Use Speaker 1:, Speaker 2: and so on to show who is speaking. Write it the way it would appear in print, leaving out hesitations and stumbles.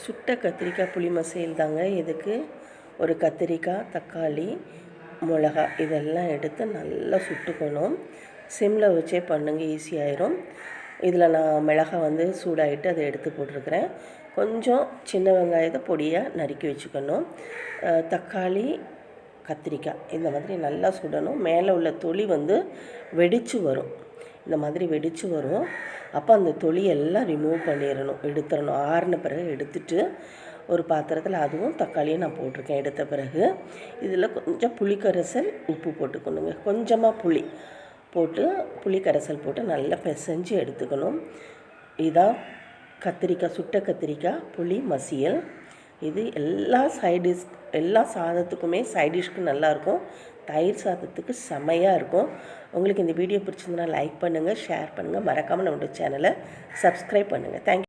Speaker 1: சுட்ட கத்திரிக்காய் புளி மசியல் தாங்க. இதுக்கு ஒரு கத்திரிக்காய், தக்காளி, மிளகா இதெல்லாம் எடுத்து நல்லா சுட்டுக்கணும். சிம்மில் வச்சே பண்ணுங்க, ஈஸியாயிரும். இதில் நான் மிளகாய் சூடாகிட்டு அதை எடுத்து போட்டிருக்கிறேன். கொஞ்சம் சின்ன வெங்காயத்தை பொடியாக நறுக்கி வச்சுக்கணும். தக்காளி, கத்திரிக்காய் இந்த மாதிரி நல்லா சுடணும். மேலே உள்ள தொளி வெடித்து வரும். இந்த மாதிரி வெடித்து வரும். அப்போ அந்த தொலியெல்லாம் ரிமூவ் பண்ணிடணும், எடுத்துடணும். ஆறின பிறகு எடுத்துட்டு ஒரு பாத்திரத்தில் அதுவும் தக்காளியும் நான் போட்டிருக்கேன். எடுத்த பிறகு இதில் கொஞ்சம் புளிக்கரைசல், உப்பு போட்டுக்கணுங்க. கொஞ்சமாக புளி போட்டு புளிக்கரைசல் போட்டு நல்லா பிசைஞ்சு எடுத்துக்கணும். இதுதான் கத்திரிக்காய், சுட்ட கத்திரிக்காய் புளி மசியல். இது எல்லா சாதத்துக்குமே சைடிஷ்க்கு நல்லாயிருக்கும். தயிர் சாதத்துக்கு செமையாக இருக்கும். உங்களுக்கு இந்த வீடியோ பிடிச்சிருந்தனா லைக் பண்ணுங்கள், ஷேர் பண்ணுங்கள், மறக்காமல் நம்மளோட சேனலை சப்ஸ்கிரைப் பண்ணுங்கள். தேங்க்யூ.